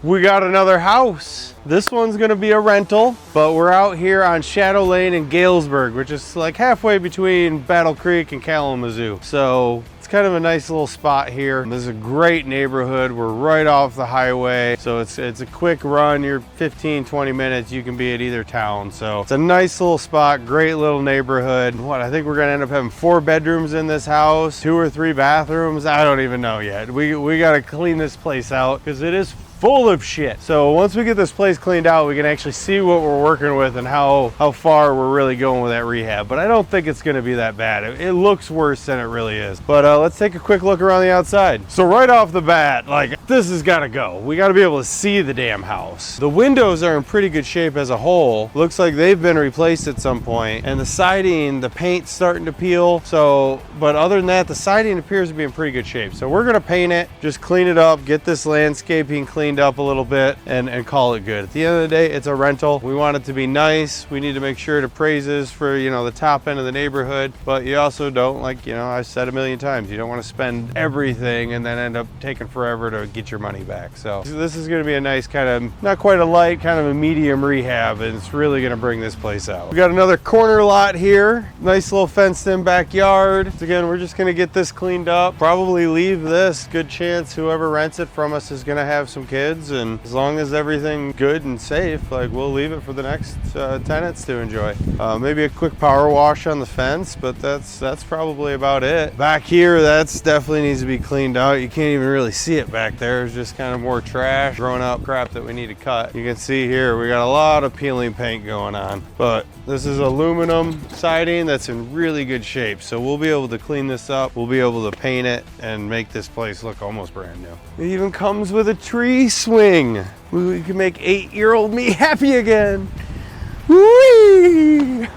We got another house. This one's gonna be a rental, but we're out here on Shadowlane in Galesburg, which is like halfway between Battle Creek and Kalamazoo. So it's kind of a nice little spot here. This is a great neighborhood. We're right off the highway. So it's a quick run. You're 15, 20 minutes. You can be at either town. So it's a nice little spot, great little neighborhood. What, I think we're gonna end up having 4 bedrooms in this house, 2 or 3 bathrooms. I don't even know yet. We gotta clean this place out because it is full of shit. So once we get this place cleaned out, we can actually see what we're working with and how far we're really going with that rehab. But I don't think it's gonna be that bad. It looks worse than it really is. But let's take a quick look around the outside. So right off the bat, like, this has gotta go. We gotta be able to see the damn house. The windows are in pretty good shape as a whole. Looks like they've been replaced at some point. And the siding, the paint's starting to peel. So, but other than that, the siding appears to be in pretty good shape. So we're gonna paint it, just clean it up, get this landscaping cleaned up a little bit and call it good. At the end of the day, it's a rental. We want it to be nice. We need to make sure it appraises for, you know, the top end of the neighborhood, but you also don't, like, you know, I've said a million times, you don't want to spend everything and then end up taking forever to get your money back. So this is going to be a nice kind of, not quite a light, kind of a medium rehab, and it's really going to bring this place out. We got another corner lot here, nice little fenced in backyard. So again, we're just going to get this cleaned up, probably leave this. Good chance whoever rents it from us is going to have some kids, and as long as everything's good and safe, like, we'll leave it for the next tenants to enjoy. Maybe a quick power wash on the fence, but that's probably about it. Back here, that's definitely needs to be cleaned out. You can't even really see it back there. It's just kind of more trash, grown up crap that we need to cut. You can see here we got a lot of peeling paint going on, but this is aluminum siding that's in really good shape, so we'll be able to clean this up. We'll be able to paint it and make this place look almost brand new. It even comes with a tree swing. We can make 8-year-old me happy again. Whee!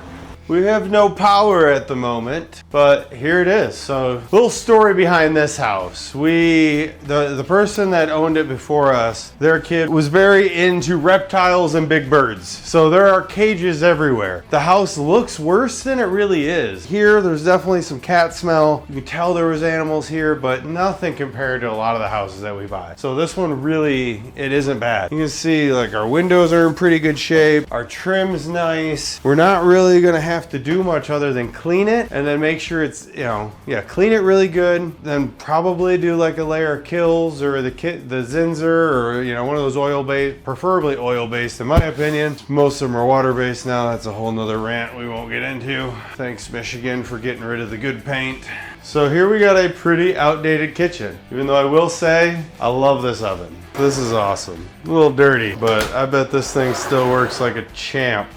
We have no power at the moment, but here it is. So, little story behind this house. The person that owned it before us, their kid was very into reptiles and big birds. So there are cages everywhere. The house looks worse than it really is. Here, there's definitely some cat smell. You can tell there was animals here, but nothing compared to a lot of the houses that we buy. So this one really, it isn't bad. You can see, like, our windows are in pretty good shape. Our trim's nice. We're not really gonna have to do much other than clean it and then make sure it's, you know, yeah, clean it really good, then probably do like a layer of Kills or the Zinsser, or, you know, one of those oil-based, preferably oil-based in my opinion. Most of them are water-based now. That's a whole nother rant we won't get into. Thanks, Michigan, for getting rid of the good paint. So here we got a pretty outdated kitchen, even though I will say I love this oven. This is awesome. A little dirty, but I bet this thing still works like a champ.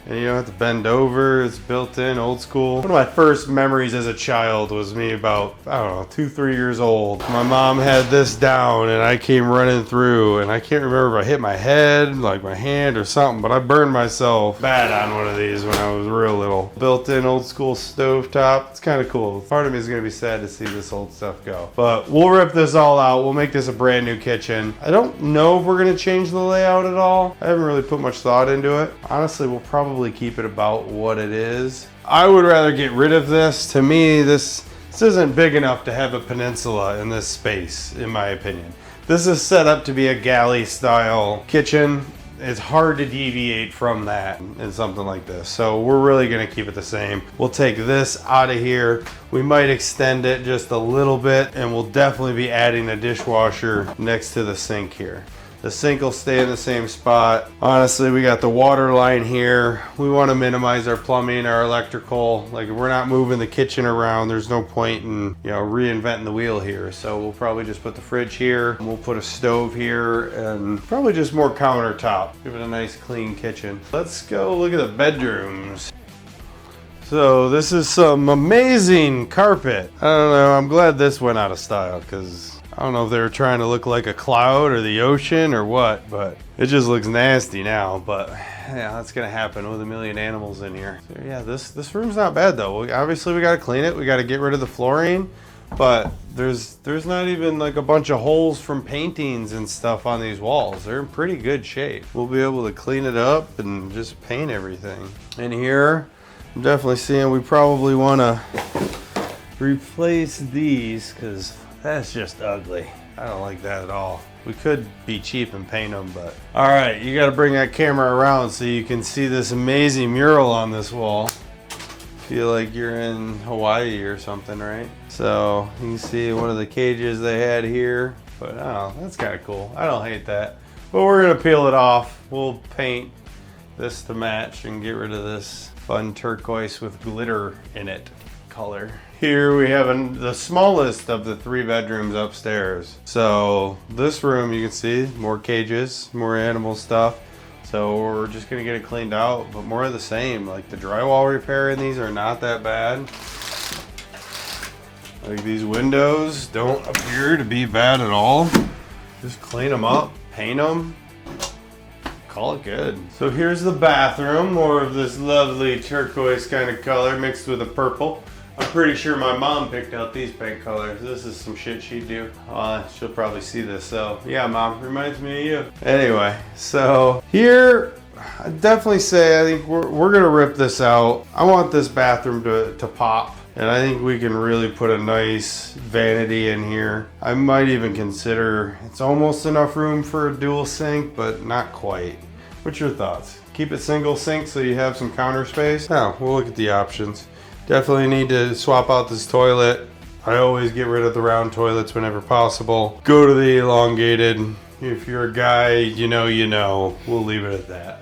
And you don't have to bend over. It's built in, old school. One of my first memories as a child was me about, I don't know, 2, 3 years old. My mom had this down and I came running through, and I can't remember if I hit my head, like my hand or something, but I burned myself bad on one of these when I was real little. Built in, old school stovetop. It's kind of cool. Part of me is going to be sad to see this old stuff go. But we'll rip this all out. We'll make this a brand new kitchen. I don't know if we're going to change the layout at all. I haven't really put much thought into it. Honestly, we'll probably keep it about what it is. I would rather get rid of this. To me, this isn't big enough to have a peninsula in this space, in my opinion. This is set up to be a galley style kitchen. It's hard to deviate from that in something like this. So we're really gonna keep it the same. We'll take this out of here. We might extend it just a little bit, and we'll definitely be adding a dishwasher next to the sink here. The sink will stay in the same spot. Honestly, we got the water line here. We want to minimize our plumbing, our electrical. Like, if we're not moving the kitchen around, there's no point in, you know, reinventing the wheel here. So we'll probably just put the fridge here. We'll put a stove here and probably just more countertop. Give it a nice clean kitchen. Let's go look at the bedrooms. So this is some amazing carpet. I don't know, I'm glad this went out of style, because I don't know if they were trying to look like a cloud or the ocean or what, but it just looks nasty now. But yeah, that's gonna happen with a million animals in here. So yeah, this room's not bad though. Obviously we gotta clean it, we gotta get rid of the flooring, but there's not even like a bunch of holes from paintings and stuff on these walls. They're in pretty good shape. We'll be able to clean it up and just paint everything. In here, I'm definitely seeing we probably wanna replace these, because that's just ugly. I don't like that at all. We could be cheap and paint them, but. All right, you gotta bring that camera around so you can see this amazing mural on this wall. Feel like you're in Hawaii or something, right? So you can see one of the cages they had here, but oh, that's kind of cool. I don't hate that, but we're gonna peel it off. We'll paint this to match and get rid of this fun turquoise with glitter in it color. Here we have the smallest of the 3 bedrooms upstairs. So this room, you can see more cages, more animal stuff. So we're just gonna get it cleaned out, but more of the same. Like the drywall repair in these are not that bad. Like these windows don't appear to be bad at all. Just clean them up, paint them, call it good. So here's the bathroom, more of this lovely turquoise kind of color mixed with a purple. I'm pretty sure my mom picked out these paint colors. This is some shit she'd do. She'll probably see this, so yeah, Mom, reminds me of you. Anyway, so here, I'd definitely say I think we're gonna rip this out. I want this bathroom to pop, and I think we can really put a nice vanity in here. I might even consider, it's almost enough room for a dual sink, but not quite. What's your thoughts? Keep it single sink so you have some counter space? No, we'll look at the options. Definitely need to swap out this toilet. I always get rid of the round toilets whenever possible. Go to the elongated. If you're a guy, you know. We'll leave it at that.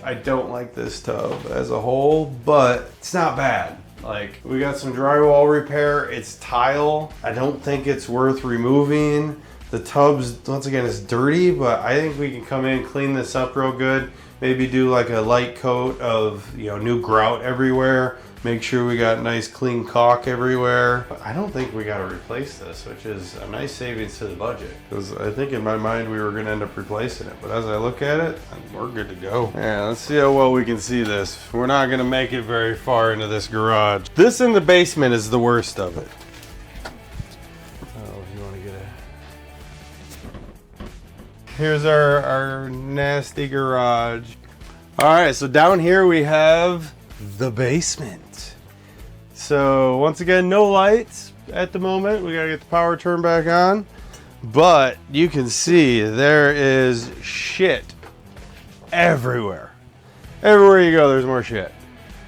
I don't like this tub as a whole, but it's not bad. Like, we got some drywall repair. It's tile. I don't think it's worth removing. The tub's, once again, it's dirty, but I think we can come in, clean this up real good. Maybe do like a light coat of, new grout everywhere. Make sure we got nice clean caulk everywhere. But I don't think we got to replace this, which is a nice savings to the budget. Because I think in my mind we were going to end up replacing it. But as I look at it, we're good to go. Yeah, let's see how well we can see this. We're not going to make it very far into this garage. This in the basement is the worst of it. Oh, if you want to get a... Here's our nasty garage. All right, so down here we have the basement. So once again, no lights at the moment. We gotta get the power turned back on, but you can see there is shit everywhere. Everywhere you go, there's more shit.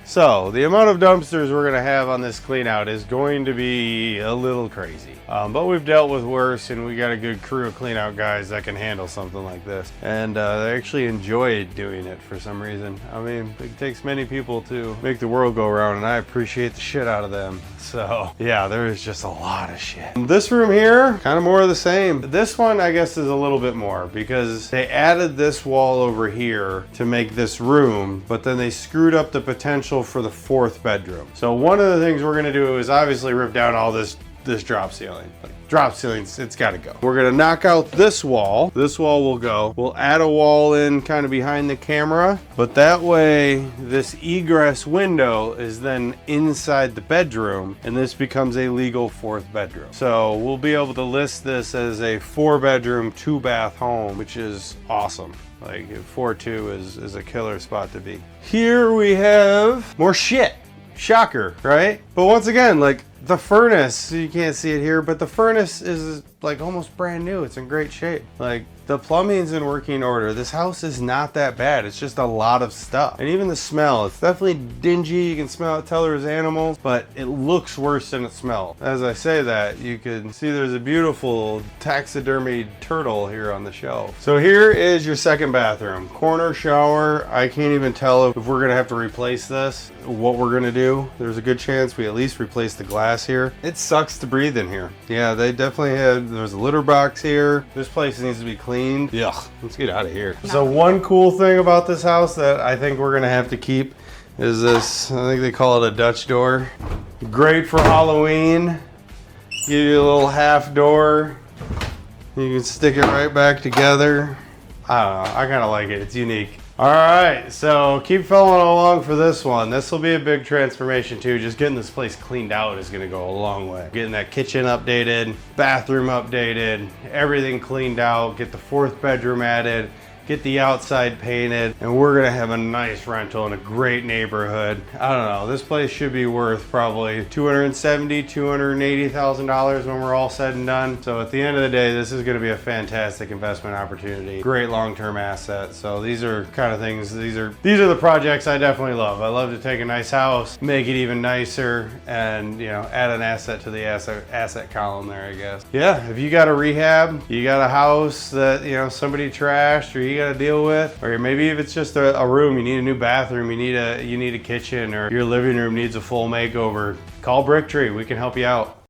So the amount of dumpsters we're gonna have on this clean out is going to be a little crazy. But we've dealt with worse, and we got a good crew of clean out guys that can handle something like this. And they actually enjoy doing it for some reason. I mean, it takes many people to make the world go around, and I appreciate the shit out of them. So yeah, there is just a lot of shit. This room here, kind of more of the same. This one, I guess, is a little bit more because they added this wall over here to make this room, but then they screwed up the potential for the 4th bedroom. So one of the things we're gonna do is obviously rip down all this drop ceiling. Like, drop ceilings, it's gotta go. We're gonna knock out this wall. This wall will go. We'll add a wall in kind of behind the camera, but that way this egress window is then inside the bedroom, and this becomes a legal 4th bedroom. So we'll be able to list this as a 4-bedroom, 2-bath home, which is awesome. Like 4-2 is a killer spot to be. Here we have more shit. Shocker, right? But once again, like the furnace, you can't see it here, but the furnace is like almost brand new. It's in great shape. Like the plumbing's in working order. This house is not that bad. It's just a lot of stuff. And even the smell, it's definitely dingy. You can smell it, tell there's animals, but it looks worse than it smells. As I say that, you can see there's a beautiful taxidermied turtle here on the shelf. So here is your 2nd bathroom. Corner shower. I can't even tell if we're gonna have to replace this, what we're gonna do. There's a good chance we at least replace the glass here. It sucks to breathe in here. Yeah, they definitely had, there's a litter box here. This place needs to be cleaned. Yuck, let's get out of here. So one cool thing about this house that I think we're gonna have to keep is this, I think they call it a Dutch door. Great for Halloween. Give you a little half door. You can stick it right back together. I don't know, I kind of like it, it's unique. All right, so keep following along for this one. This will be a big transformation too. Just getting this place cleaned out is gonna go a long way. Getting that kitchen updated, bathroom updated, everything cleaned out, get the 4th bedroom added, get the outside painted, and we're gonna have a nice rental in a great neighborhood. I don't know, this place should be worth probably $270,000, $280,000 when we're all said and done. So at the end of the day, this is gonna be a fantastic investment opportunity, great long-term asset. So these are kind of things, these are the projects I definitely love. I love to take a nice house, make it even nicer, and you know, add an asset to the asset column there, I guess. Yeah, if you got a rehab, you got a house that, you know, somebody trashed or you got to deal with, or maybe if it's just a room, you need a new bathroom, you need a kitchen, or your living room needs a full makeover, call BrickTree. We can help you out.